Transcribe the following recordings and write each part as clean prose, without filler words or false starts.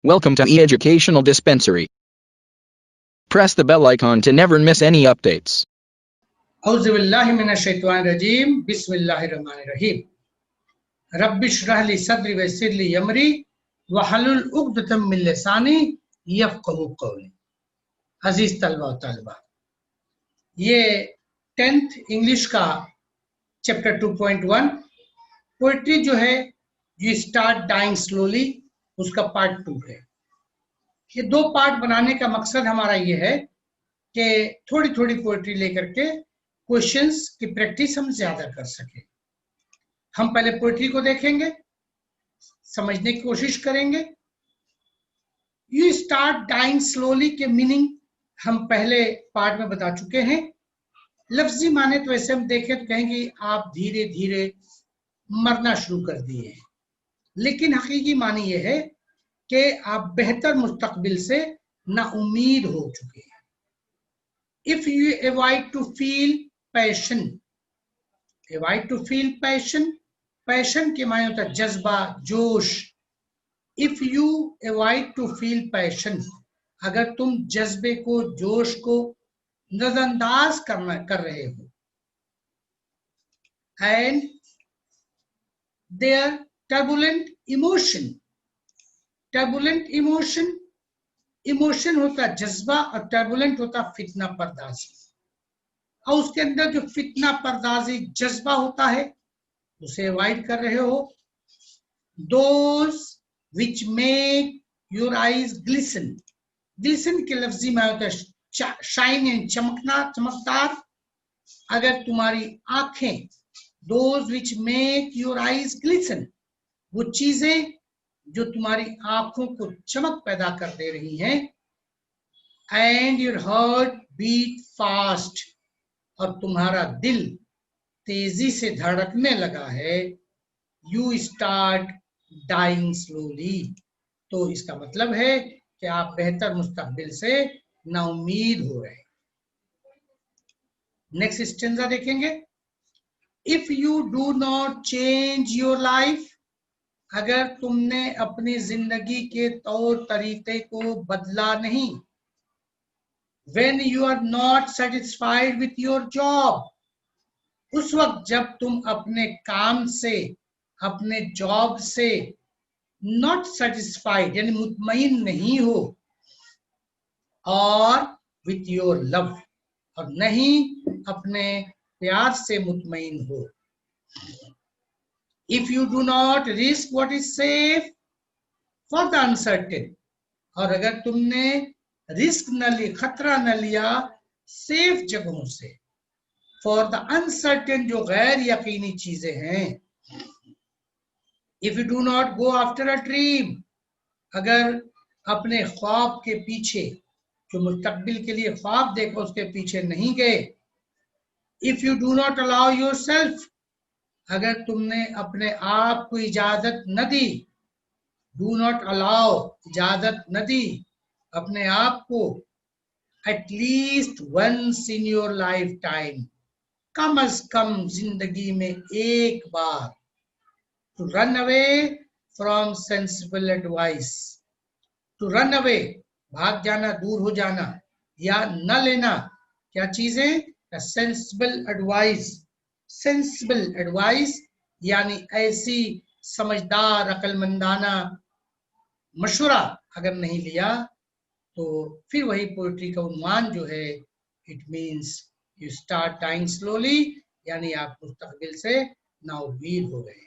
Welcome to e-Educational Dispensary. Press the bell icon to never miss any updates. औज़ुबिल्लाहि मिनश्शैतानिर्रजीम बिस्मिल्लाहिर्रहमानिर्रहीम रब्बिश्रह ली सद्री वयस्सिर ली अमरी वहलुल उक़दतम मिन लिसानी यफ़क़हू क़ौली। अजीज तलबा और तालिबा, ये 10th इंग्लिश का चैप्टर 2.1 पोइट्री जो है यू स्टार्ट डाइंग स्लोली, उसका पार्ट 2 है। ये 2 पार्ट बनाने का मकसद हमारा ये है कि थोड़ी थोड़ी पोइट्री लेकर के क्वेश्चंस की प्रैक्टिस हम ज्यादा कर सकें। हम पहले पोइट्री को देखेंगे, समझने की कोशिश करेंगे। यू स्टार्ट डाइंग स्लोली के मीनिंग हम पहले पार्ट में बता चुके हैं। लफ्जी माने तो ऐसे हम देखें तो कहेंगे आप धीरे धीरे मरना शुरू कर दिए हैं, लेकिन हकीकी मानी यह है कि आप बेहतर मुस्तकबिल से नाउमीद हो चुके हैं। If you avoid to feel passion, avoid to feel passion, passion के माने होता है जज्बा, जोश। If you avoid to feel passion, अगर तुम जज्बे को, जोश को नजरअंदाज कर रहे हो। And their turbulent emotion, turbulent emotion, emotion होता है जज्बा और टर्बुलेंट होता फितना पर्दाजी। और उसके अंदर जो फितना पर्दाजी जज्बा होता है उसे अवॉइड कर रहे हो। Those which make your eyes glisten, glisten के लफ्जी में होता है शाइन एंड चमकना, चमकदार। अगर तुम्हारी आंखें, those which make your eyes glisten, वो चीजें जो तुम्हारी आंखों को चमक पैदा कर दे रही हैं। And your heart beat fast, और तुम्हारा दिल तेजी से धड़कने लगा है। यू स्टार्ट डाइंग स्लोली, तो इसका मतलब है कि आप बेहतर मुस्तकबिल से नाउमीद हो रहे हैं। नेक्स्ट स्टेंजा देखेंगे। If you do not change your life, अगर तुमने अपनी जिंदगी के तौर तरीके को बदला नहीं। When you are not satisfied with your job, उस वक्त जब तुम अपने काम से, अपने जॉब से not satisfied यानी मुतमईन नहीं हो, और with your love, और नहीं अपने प्यार से मुतमईन हो। If you do not risk what is safe for the uncertain, और अगर तुमने रिस्क न लिया, खतरा न लिया सेफ जगहों से, फॉर द अनसर्टेन जो गैर यकीनी चीजें हैं। If you do not go after a dream, अगर अपने ख्वाब के पीछे, जो मुस्तकबिल के लिए ख्वाब देखो उसके पीछे नहीं गए। If you do not allow your self, अगर तुमने अपने आप को इजाजत न दी, डू नॉट अलाउ इजाजत न दी अपने आप को, at least once in your life time, come as come जिंदगी में एक बार, to run away from sensible advice, to run away भाग जाना, दूर हो जाना, या न लेना क्या चीजें, सेंसिबल एडवाइस। सेंसिबल एडवाइस यानी ऐसी समझदार अक्लमंदाना मशवरा अगर नहीं लिया, तो फिर वही पोइट्री का उन्वान जो है, it means you start dying slowly, यानी आप मुस्तकबिल से नाउमीद हो गए।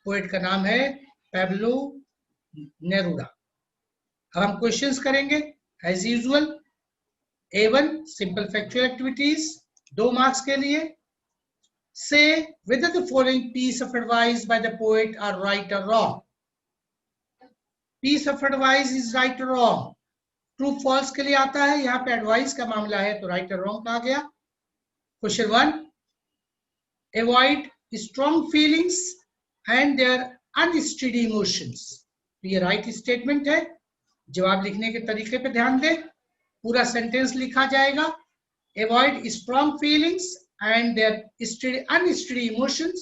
पोइट का नाम है पैब्लो नेरुदा। अब हम क्वेश्चंस करेंगे as usual. A1 simple factual activities, 2 marks के लिए। से whether the following piece of advice by the poet are right or wrong. Piece of advice is right or wrong. True false के लिए आता है, यहाँ पे एडवाइस का मामला है तो राइट और रॉन्ग कहा गया। Question 1, avoid strong feelings and their unsteady emotions, तो ये राइट स्टेटमेंट है। जवाब लिखने के तरीके पे ध्यान दें, पूरा सेंटेंस लिखा जाएगा। Avoid strong feelings and their unsteady emotions,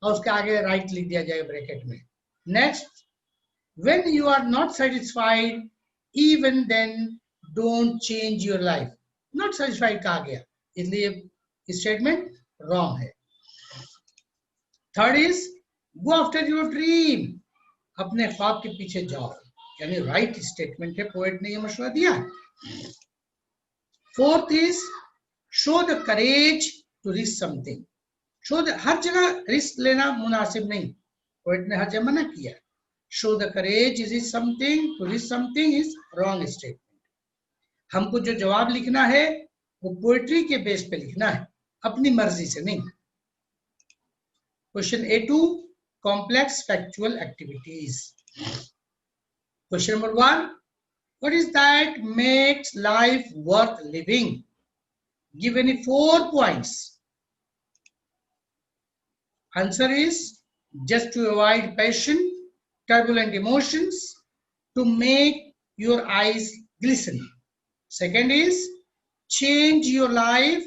और उसके आगे राइट लिख दिया जाएगा ब्रैकेट में। Next, When you are not satisfied, even then don't change your life. Not satisfied कहा गया, इसलिए स्टेटमेंट रॉन्ग है. Third is go after your dream. अपने ख्वाब के पीछे जाओ, यानी राइट स्टेटमेंट है, पोएट ने ये मशवरा दिया है. Fourth is show the courage to risk something. हर जगह रिस्क लेना मुनासिब नहीं, पोएट ने हर जगह मना किया. Show the courage is something, to risk something is wrong statement. हमको जो जवाब लिखना है वो पोएट्री के बेस पे लिखना है, अपनी मर्जी से नहीं. Question A2 complex factual activities. Question number 1, what is that makes life worth living? Give any 4 points. Answer is just to avoid passion, turbulent emotions, to make your eyes glisten. Second is change your life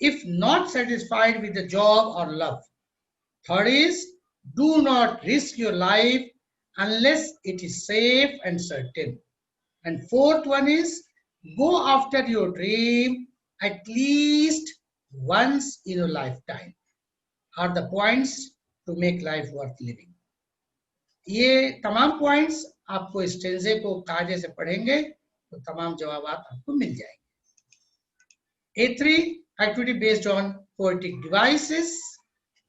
if not satisfied with the job or love. Third is do not risk your life unless it is safe and certain. And fourth one is go after your dream at least once in your lifetime. Are the points to make life worth living. ये तमाम points आपको स्टेंजे को कायदे से पढ़ेंगे तो तमाम जवाब आपको मिल जाएंगे. A3 activity based on poetic devices,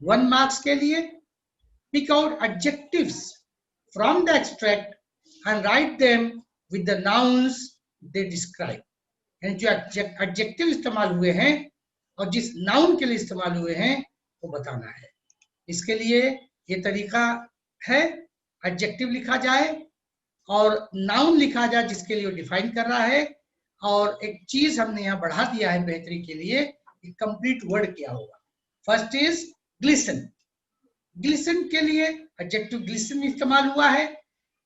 1 marks के लिए. Pick out adjectives from the extract and write them with the nouns they describe. यानी जो एडजेक्टिव इस्तेमाल हुए हैं और जिस नाउन के लिए इस्तेमाल हुए हैं वो बताना है. इसके लिए ये तरीका है, एडजेक्टिव लिखा जाए और नाउन लिखा जाए जिसके लिए वो डिफाइन कर रहा है, और एक चीज हमने यहाँ बढ़ा दिया है बेहतरी के लिए, एक कंप्लीट वर्ड क्या होगा. First is glisten. ग्लिसन के लिए एडजेक्टिव ग्लिसन इस्तेमाल हुआ है.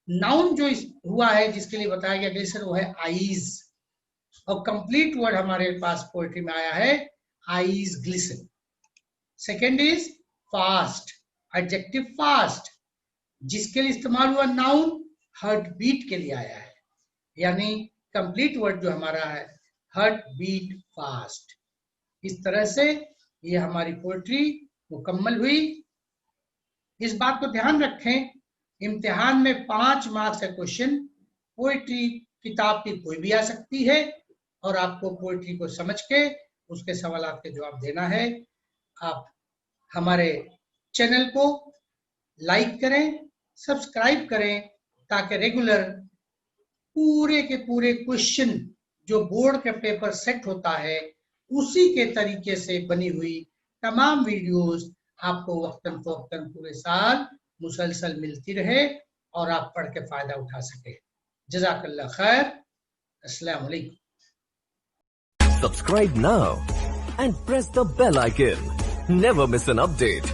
नाउन जो हुआ है जिसके लिए बताया गया ग्लिसन वो है आईज, और कंप्लीट वर्ड हमारे पास पोएट्री में आया है eyes glisten. Second is fast. Adjective fast जिसके लिए इस्तेमाल हुआ नाउन हार्ट बीट के लिए आया है, यानी कंप्लीट वर्ड जो हमारा है हार्ट बीट फास्ट. इस तरह से ये हमारी पोएट्री मुकम्मल हुई. इस बात को ध्यान रखें, इम्तिहान में 5 मार्क्स का क्वेश्चन पोएट्री किताब की कोई भी आ सकती है और आपको पोएट्री को समझ के उसके सवालात के जवाब देना है. आप हमारे चैनल को लाइक करें, सब्सक्राइब करें ताकि रेगुलर पूरे के पूरे क्वेश्चन जो बोर्ड के पेपर सेट होता है उसी के तरीके से बनी हुई तमाम वीडियोस आपको वक्तन फवक्तन पूरे साल मुसलसल मिलती रहे और आप पढ़ के फायदा उठा सके. जज़ाकल्लाह खैर. अस्सलाम वालेकुम. Subscribe now and press the bell icon. Never miss an update.